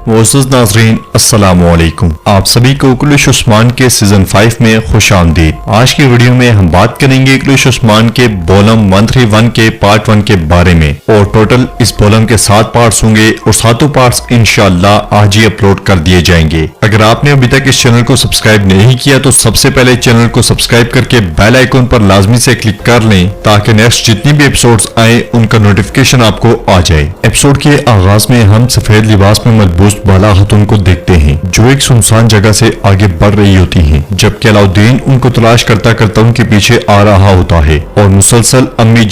मुअज़्ज़ज़ नाज़रीन अस्सलामु अलैकुम। आप सभी को इक्लिश उस्मान के सीजन 5 में खुश आमदीद। आज की वीडियो में हम बात करेंगे इक्लिश उस्मान के बोलम 131 के पार्ट 1 के बारे में। और टोटल इस बोलम के 7 पार्ट्स होंगे और सातों पार्ट्स इंशाअल्लाह आज ही अपलोड कर दिए जाएंगे। अगर आपने अभी तक इस चैनल को सब्सक्राइब नहीं किया तो सबसे पहले चैनल को सब्सक्राइब करके बेल आइकन पर लाजमी से क्लिक कर लें ताकि नेक्स्ट जितनी भी एपिसोड्स आए उनका नोटिफिकेशन आपको आ जाए। एपिसोड के आगाज में हम सफेद लिबास में मलबूस बाला खातून को देखते हैं जो एक सुनसान जगह से आगे बढ़ रही होती हैं, जबकि अलाउद्दीन उनको तलाश करता करता उनके पीछे आ रहा होता है और मुसलसल अम्मी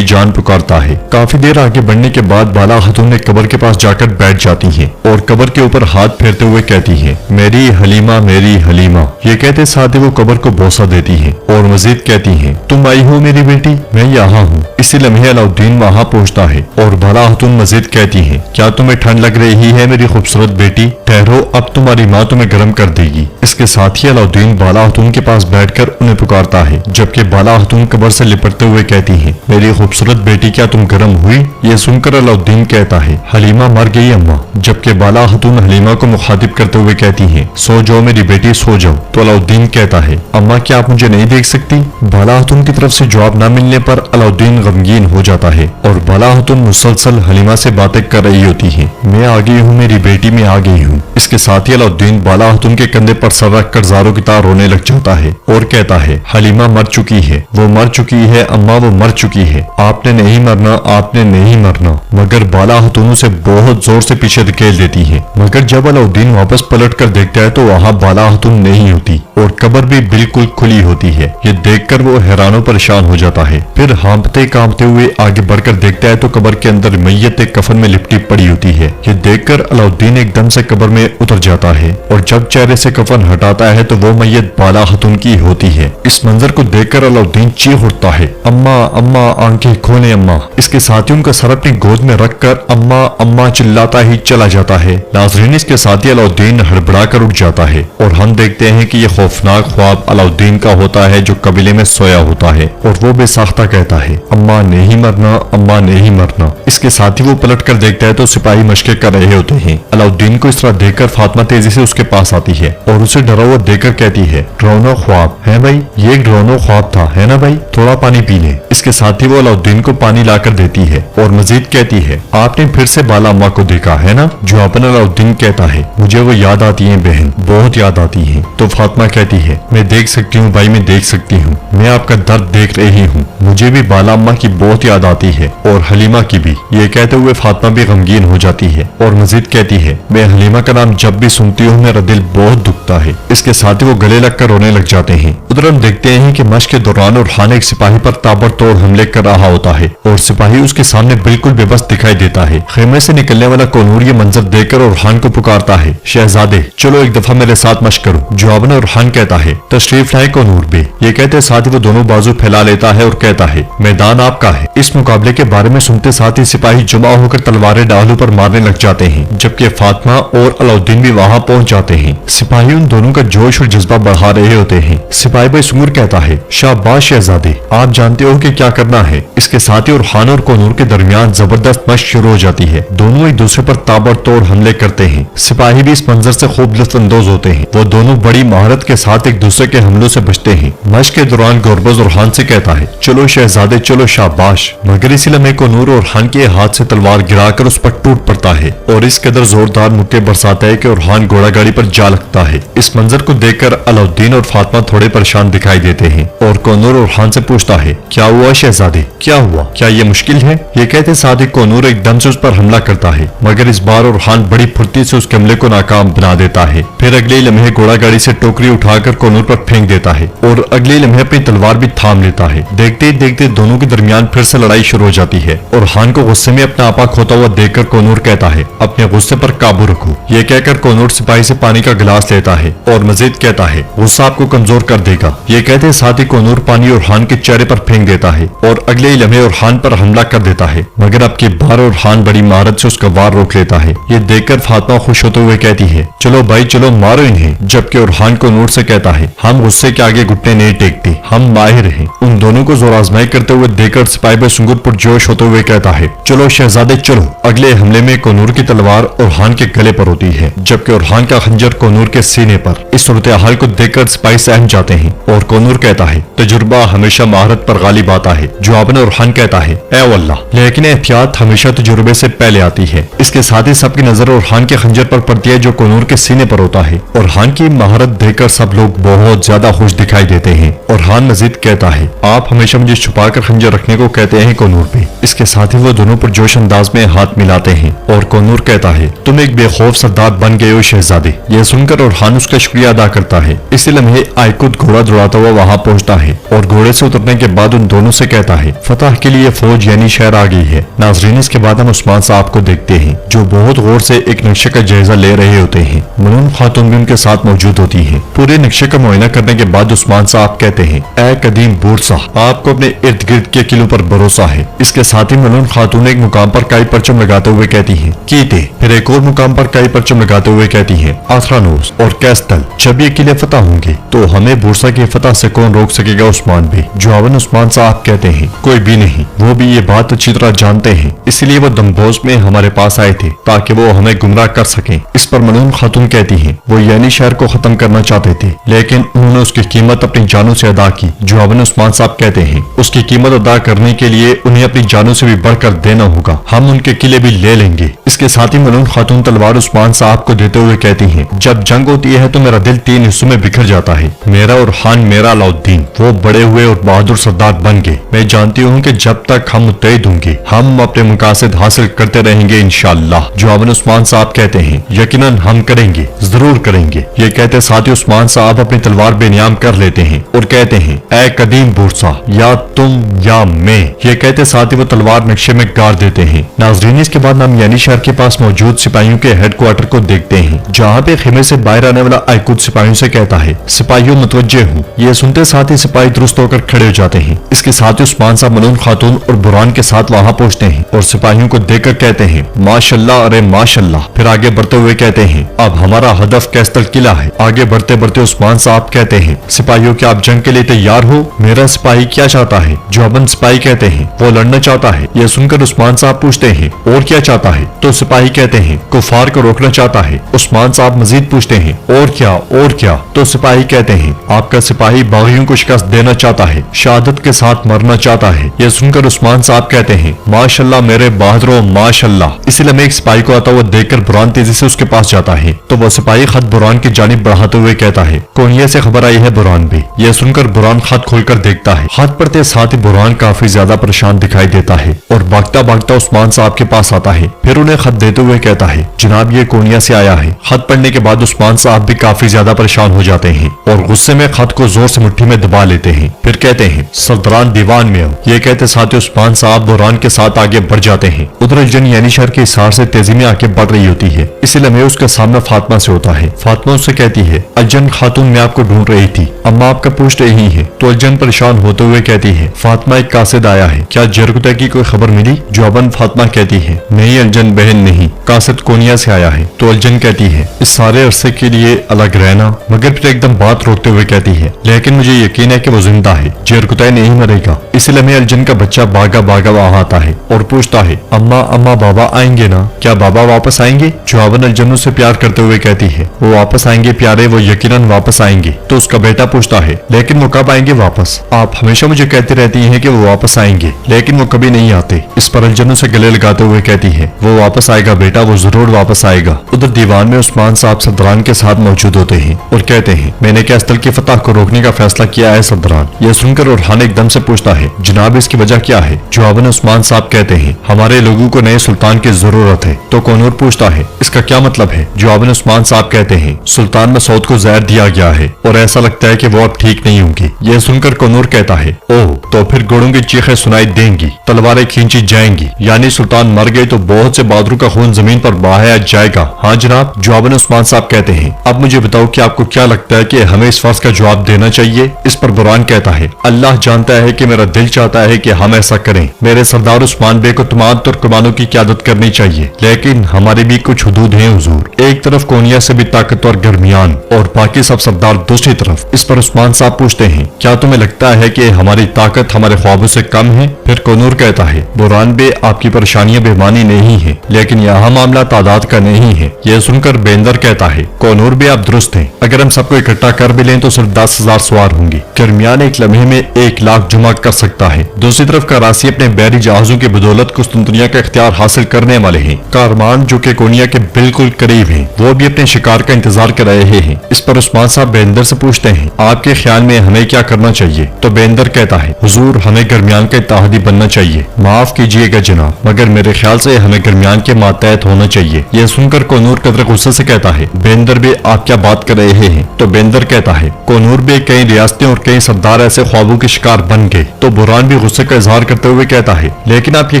जान पुकारता है। काफी देर आगे बढ़ने के बाद बाला खातून ने कब्र के पास जाकर बैठ जाती हैं और कब्र के ऊपर हाथ फेरते हुए कहती हैं, मेरी हलीमा। ये कहते साथ ही वो कब्र को बोसा देती है और मजीद कहती है, तुम आई हो मेरी बेटी, मैं यहाँ हूँ। इसी लम्हे अलाउद्दीन वहाँ पहुँचता है और बाला खातून मजीद कहती है, क्या तुम्हें ठंड लग रही है मेरी खूबसूरत बेटी? ठहरो, अब तुम्हारी माँ तुम्हें गर्म कर देगी। इसके साथ ही अलाउद्दीन बाला खातून के पास बैठकर उन्हें पुकारता है, जबकि बाला खातून कब्र से लिपटते हुए कहती है, मेरी खूबसूरत बेटी क्या तुम गर्म हुई? ये सुनकर अलाउद्दीन कहता है, हलीमा मर गई अम्मा। जबकि बाला खातून हलीमा को मुखातिब करते हुए कहती है, सो जाओ मेरी बेटी सो जाओ। तो अलाउद्दीन कहता है, अम्मा क्या आप मुझे नहीं देख सकती? बाला खातून की तरफ से जवाब न मिलने पर अलाउद्दीन गमगीन हो जाता है और बाला खातून मुसलसल हलीमा से बातें कर रही होती है, मैं आ गई हूँ मेरी बेटी, मैं आ गई हूँ। इसके साथ ही अलाउद्दीन बाला खातून के कंधे पर सर रखकर ज़ारों की तरह रोने लग जाता है और कहता है, हलीमा मर चुकी है, वो मर चुकी है अम्मा, वो मर चुकी है। आपने नहीं मरना। मगर बाला खातून उसे बहुत जोर से पीछे धकेल देती है। मगर जब अलाउद्दीन वापस पलट कर देखता है तो वहाँ बाला खातून नहीं होती और कब्र भी बिल्कुल खुली होती है। ये देखकर वो हैरानो परेशान हो जाता है। फिर हाँफते कांपते हुए आगे बढ़कर देखता है तो कब्र के अंदर मैयत एक कफन में लिपटी पड़ी होती है। ये देखकर अलाउद्दीन एकदम से कब्र में उतर जाता है और जब चेहरे से कफन हटाता है तो वो मैयत बाला खातून की होती है। इस मंजर को देखकर अलाउद्दीन चीख उठता है, अम्मा आंखें खोले अम्मा। इसके साथ ही उनका सर अपनी गोद में रखकर अम्मा चिल्लाता ही चला जाता है। नाज़रीन, इसके साथ ही अलाउद्दीन हड़बड़ा कर उठ जाता है और हम देखते हैं कि ये खौफनाक ख्वाब अलाउद्दीन का होता है जो कबीले में सोया होता है और वो बेसाख्ता कहता है, अम्मा नहीं मरना। इसके साथ ही वो पलट कर देखता है तो सिपाही मशक़ें कर रहे होते हैं। अलाउद्दीन को इस तरह देखकर फातिमा तेजी से उसके पास आती है और उसे डरा हुआ देखकर कहती है, डरावना ख्वाब है भाई, ये एक डरावना ख्वाब था है ना भाई, थोड़ा पानी पी ले। इसके साथ ही वो अलाउद्दीन को पानी लाकर देती है और मजीद कहती है, आपने फिर से बाला अम्मा को देखा है ना? जवाबन अलाउद्दीन कहता है, मुझे वो याद आती है बहन, बहुत याद आती है। तो फातिमा कहती है, मैं देख सकती हूँ भाई, मैं देख सकती हूँ, मैं आपका दर्द देख रही हूँ, मुझे भी बाला अम्मा की बहुत याद आती है और हलीमा की भी। ये कहते हुए फातिमा भी गमगीन हो जाती है और मजीद कहती है, मैं हलीमा का नाम जब भी सुनती हूँ मेरा दिल बहुत दुखता है। इसके साथ ही वो गले लगकर रोने लग जाते हैं। उधर हम देखते हैं कि मशक के दौरान उरहान एक सिपाही पर ताबड़तोड़ हमले कर रहा होता है और सिपाही उसके सामने बिल्कुल बेबस दिखाई देता है। खेमे से निकलने वाला कोनूर ये मंजर देखकर उरहान को पुकारता है, शहजादे चलो एक दफा मेरे साथ मशक करो। जवाबन उरहान कहता है, तशरीफ लाए कोनूर बे। ये कहते साथ ही वो दोनों बाजू फैला लेता है और कहता है, मैदान आपका है। इस मुकाबले के बारे में सुनते साथ ही सिपाही जमा होकर तलवारें डालू पर मारने लग जाते हैं, जबकि फातिमा और अलाउद्दीन भी वहाँ पहुँच जाते हैं। सिपाही उन दोनों का जोश और जज्बा बढ़ा रहे होते हैं। सिपाही भाई सुंगुर कहता है, शाबाश शहजादे, आप जानते हो कि क्या करना है। इसके साथ ही उरहान और कोनूर के दरमियान जबरदस्त मशक शुरू हो जाती है। दोनों एक दूसरे पर ताबड़तोड़ हमले करते हैं। सिपाही भी इस मंजर से खूब लुत्फअंदोज होते हैं। वो दोनों बड़ी महारत के साथ एक दूसरे के हमलों से बचते हैं। मशक के दौरान गुरबज उरहान से कहता है, चलो शहजादे चलो, शाबाश। मगर इसी लम्हे कोनूर उरहान के हाथ से तलवार गिराकर उस पर टूट पड़ता है और इस कदर जोरदार मुक्के बरसाता है कि उरहान घोड़ा गाड़ी पर जा लगता है। इस मंजर को देखकर अलाउद्दीन और फातिमा थोड़े परेशान दिखाई देते हैं और कोनूर उरहान से पूछता है, क्या हुआ शहजादे, क्या हुआ, क्या ये मुश्किल है? ये कहते साथ ही कोनूर एकदम से उस पर हमला करता है, मगर इस बार उरहान बड़ी फुर्ती से उसके हमले को नाकाम बना देता है। फिर अगले ही लम्हे घोड़ा गाड़ी से टोकरी उठाकर कोनूर पर फेंक देता है और अगले ही लम्हे अपनी तलवार भी थाम लेता है। देखते ही देखते दोनों के दरमियान फिर से लड़ाई शुरू हो जाती है और उरहान को गुस्से में अपना आपा खोता हुआ देखकर कोनूर कहता है, अपने गुस्से पर काबू रखो। ये कहकर कोनूर सिपाही से पानी का गिलास लेता है और मजीद कहता है, गुस्सा आपको कमजोर कर देगा। ये कहते साथ ही कोनूर पानी उरहान के चेहरे पर फेंक देता है और अगले ही लम्हे उरहान पर हमला कर देता है, मगर अब की बार उरहान बड़ी महारत से उसका वार रोक लेता है। ये देखकर फातिमा खुश होते हुए कहती है, चलो भाई चलो, मारो इन्हें। जबकि उरहान कोनूर से कहता है, हम गुस्से के आगे घुटने नहीं टेकते, हम माहिर हैं। उन दोनों को जोर आजमाई करते हुए देखकर सिपाही सुंगुर पुरजोश होते हुए कहता है, चलो शहजादे चलो। अगले हमले में कोनूर की तलवार और ओरहान के गले पर होती है, जबकि ओरहान का खंजर कोनूर के सीने पर। इस सूरत हाल को देखकर सिपाही सहम जाते हैं और कोनूर कहता है, तजुर्बा हमेशा महारत पर गालिब आता है। जवाबन ओरहान कहता है, ऐ अल्लाह, लेकिन एहतियात हमेशा तजुर्बे से पहले आती है। इसके साथ ही सबकी नजर ओरहान के खंजर पर पड़ती है जो कोनूर के सीने पर होता है। ओरहान की महारत देखकर सब लोग बहुत ज्यादा खुश दिखाई देते हैं। ओरहान मजीद कहता है, आप हमेशा मुझे छुपाकर खंजर रखने को कहते हैं कोनूर पे। इसके साथ ही वो दोनों पर जोश अंदाज में हाथ मिलाते हैं और कोनूर कहता है, तुम एक बेखौफ सरदार बन गए हो शहजादे। यह सुनकर ओरहान उसका शुक्रिया अदा करता है। इसी लम्हे आइकुद घोड़ा दौड़ाता हुआ वहाँ पहुँचता है और घोड़े से उतरने के बाद उन दोनों से कहता है, फतह के लिए फौज यानी शहर आ गई है। नाजरीन, इसके बाद हम उस्मान साहब को देखते हैं जो बहुत गौर से एक नक्शे का जायजा ले रहे होते हैं। मलून खातून भी उनके साथ मौजूद होती है। पूरे नक्शे का मुआयना करने के बाद उस्मान साहब कहते हैं, ऐ कदीम बूरसा, आपको अपने इर्द गिर्द के किलों पर भरोसा है। इसके साथ ही मलून खातून एक मुकाम पर काई परचम लगाते हुए कहती है, कीते। फिर एक और मुकाम पर काई परचम लगाते हुए कहती है, आथरानोस और कैस्टल, जब ये किले फतह होंगे तो हमें बूरसा की फतह से कौन रोक सकेगा उस्मान भी। जवाबन उस्मान साहब कहते हैं, कोई भी नहीं, वो भी ये बात अच्छी तरह जानते हैं, इसलिए वो दमबोज में हमारे पास आए थे ताकि वो हमें गुमराह कर सकें। इस पर मलून खातून कहती है, वो यानी शहर को खत्म करना चाहते थे, लेकिन उन्होंने उसकी कीमत अपनी जानों से अदा की। जवाबन उस्मान साहब कहते हैं, उसकी कीमत अदा करने के लिए उन्हें अपनी जानों से भी बढ़कर देना होगा। हम उनके किले भी ले लेंगे। इसके साथ ही मलून खातून तलवार उस्मान साहब को देते हुए कहती हैं, जब जंग होती है तो मेरा दिल 3 हिस्सों में बिखर जाता है। मेरा ओरहान, मेरा अलाउद्दीन, वो बड़े हुए और बहादुर सरदार बन गए। मैं जानती हूँ कि जब तक हम मुत्तहिद होंगे हम अपने मुकासद हासिल करते रहेंगे इंशाअल्लाह। जवाबन उस्मान साहब कहते हैं, यकीनन हम करेंगे, जरूर करेंगे। ये कहते साथ ही उस्मान साहब अपनी तलवार बेनियाम कर लेते हैं और कहते हैं, ऐ कदीम बुरसा, या तुम या मैं। ये कहते साथ ही वो तलवार नक्शे में गाड़ देते हैं। नाजरीन, इसके बाद हम यानी शहर के पास मौजूद सिपाहियों के हेडक्वार्टर को देखते हैं, जहाँ पे खेमे से बाहर आने वाला आइकुद सिपाहियों से कहता है, सिपाहियों मुतवज्जे हूँ। ये सुनते साथ ही सिपाही दुरुस्त होकर खड़े हो जाते हैं। इसके साथ ही उस्मान साहब मलून खातून और बुरहान के साथ वहाँ पहुँचते हैं और सिपाहियों को देखकर कहते हैं, माशाल्लाह, अरे माशाल्लाह। फिर आगे बढ़ते हुए कहते हैं, अब हमारा हदफ कैस्टल किला है। आगे बढ़ते बढ़ते उस्मान साहब कहते हैं, सिपाहियों क्या आप जंग के लिए तैयार हो? मेरा सिपाही क्या चाहता है? जवाबन सिपाही कहते हैं, वो लड़ना चाहता है। यह सुनकर उस्मान साहब पूछते हैं, और क्या चाहता है? तो सिपाही कहते हैं, कुफार को रोकना चाहता है। उस्मान साहब मजीद पूछते हैं, और क्या और क्या? तो सिपाही कहते हैं, आपका सिपाही बागियों को शिकस्त देना चाहता है, शहादत के साथ मरना चाहता है। यह सुनकर उस्मान साहब कहते हैं, माशाल्लाह मेरे बहादुरों, माशाल्लाह। इसीलिए मैं एक सिपाही को आता हुआ देखकर बुरहान तेजी से उसके पास जाता है तो वो सिपाही खत बुरहान की जानिब बढ़ाते हुए कहता है, कोनिया से खबर आई है बुरहान भी। यह सुनकर बुरहान खत खोलकर देखता है। खत पढ़ते साथ ही बुरहान काफी ज्यादा परेशान दिखाई देता है और भागता भागता उस्मान साहब के पास आता है। फिर उन्हें खत देते हुए कहता है, जनाब ये कोनिया से आया है। खत पढ़ने के बाद उस्मान साहब भी काफी ज्यादा परेशान हो जाते हैं और गुस्से में खत को जोर से मुट्ठी में दबा लेते हैं। फिर कहते हैं, सरदारान दीवान में आओ। ये कहते साथ ही उस्मान साहब बुरहान के साथ आगे बढ़ जाते हैं। उधर अलजन यानी शहर के हिसार से तेजी में आके बढ़ रही होती है। इसी लम्हे उसका सामना फातिमा से होता है। फातिमा उससे कहती है, अलजन खातून मैं आपको ढूंढ रही थी, अम्मा आपका पूछ रही है। तो अलजन परेशान होते हुए कहती है, फातिमा एक कासिद आया है, क्या जरगुता की कोई खबर मिली? जवाबन फातिमा कहती है, नहीं अलजन बहन नहीं, कासिद कोनिया से आया है। तो अलजन कहती है, इस सारे अरसे के लिए अलग रहना। मगर फिर एकदम बात रोकते हुए कहती है, लेकिन मुझे यकीन है कि वो जिंदा है, जरगुता नहीं मरेगा। इसी लम्हे अलजन का बच्चा भागा भागा वहाँ आता है और पूछता है, अम्मा अम्मा बाबा आएंगे ना? क्या बाबा वापस आएंगे? जवाबन अलजन से प्यार करते हुए कहती है, वो वापस आएंगे प्यारे, वो यकीनन वापस आएंगे। तो उसका बेटा पूछता है, लेकिन वो कब आएंगे वापस? आप हमेशा मुझे कहती रहती हैं कि वो वापस आएंगे, लेकिन वो कभी नहीं आते। इस पर अलजन से गले लगाते हुए कहती है, वो वापस आएगा बेटा, वो जरूर वापस आएगा। उधर दीवान में उस्मान साहब सरदारान के साथ मौजूद होते हैं और कहते हैं, मैंने कैस्टल की फतह को रोकने का फैसला किया है सरदारान। यह सुनकर ओरहान एकदम से पूछता है, जनाब इसकी वजह क्या है? जवाबन उस्मान साहब कहते हैं, हमारे लोगों को नए सुल्तान की जरूरत है। तो कोनूर पूछता है, इसका क्या मतलब है? जवाबन उस्मान साहब कहते हैं, सुल्तान मसूद को जहर दिया गया है और ऐसा लगता है कि वो अब ठीक नहीं होंगे। यह सुनकर कोनूर कहता है, ओह तो फिर घोड़ों की चीखें सुनाई देंगी, तलवारें खींची जाएंगी, यानी सुल्तान मर गए तो बहुत से बहादुरों का खून जमीन पर बहाया जाएगा। हाँ जनाब। जवाबन उस्मान साहब कहते हैं, अब मुझे बताओ कि आपको क्या लगता है कि हमें इस फर्ज का जवाब देना चाहिए? इस पर बुरहान कहता है, अल्लाह जानता है कि मेरा दिल चाहता है कि हम ऐसा करें। मेरे सरदार उस्मान बे को तमाम तुर्कमानों की क़यादत करनी चाहिए, लेकिन हमारी भी कुछ हुदूद हैं हुजूर। एक तरफ कोनिया से भी ताकतवर गर्मियान और बाकी सब सरदार दूसरी तरफ। इस पर उस्मान साहब पूछते हैं, क्या तुम्हें लगता है कि हमारी ताकत हमारे ख्वाबों से कम है? फिर कोनूर कहता है, बुरहान बे आपकी परेशानियां बेमानी नहीं है, लेकिन यहाँ मामला काफिला तादाद का नहीं है। यह सुनकर बेंदर कहता है, कोनूर भी आप दुरुस्त हैं। अगर हम सबको इकट्ठा कर भी लें तो सिर्फ 10,000 सवार होंगे। दरमियान एक लम्हे में 1 लाख जुमा कर सकता है। दूसरी तरफ कराची अपने बहरी जहाजों की बदौलत कुस्तुनतुनिया का इख्तियार हासिल करने वाले हैं। कारमान जो कि कोनिया के बिल्कुल करीब है, वो भी अपने शिकार का इंतजार कर रहे हैं। इस पर उस्मान साहब बेंदर से पूछते हैं, आपके ख्याल में हमें क्या करना चाहिए? तो बेंदर कहता है, हुजूर हमें दरमियान का इत्तेहादी बनना चाहिए। माफ कीजिएगा जनाब, मगर मेरे ख्याल से हमें दरमियान के मातहत होना चाहिए। यह सुनकर कोनूर कदर गुस्से से कहता है, बेंदर बे आप क्या बात कर रहे हैं? तो बेंदर कहता है, कोनूर बे कई रियासतें और कई सरदार ऐसे ख्वाबों के शिकार बन गए। तो बुरहान भी गुस्से का इजहार करते हुए कहता है, लेकिन आप ये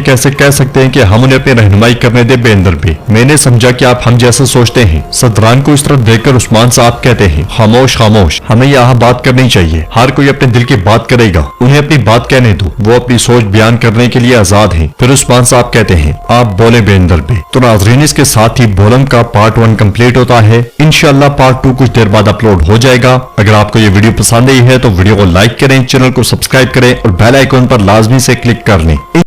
कैसे कह सकते हैं कि हम उन्हें अपनी रहनुमाई करने दे? बेंदर बे, मैंने समझा कि आप हम जैसे सोचते हैं। सदरान को इस तरफ देखकर उस्मान साहब कहते हैं, खामोश खामोश, हमें यहाँ बात करनी चाहिए। हर कोई अपने दिल की बात करेगा, उन्हें अपनी बात कहने दो, वो अपनी सोच बयान करने के लिए आजाद हैं। फिर उस्मान साहब कहते हैं, आप बोले बेंदर बे। तो नाज़रीन, इसके साथ ही बोलम का पार्ट 1 कंप्लीट होता है। इंशाल्लाह पार्ट 2 कुछ देर बाद अपलोड हो जाएगा। अगर आपको ये वीडियो पसंद आई है तो वीडियो को लाइक करें, चैनल को सब्सक्राइब करें और बेल आइकन पर लाजमी से क्लिक कर लें।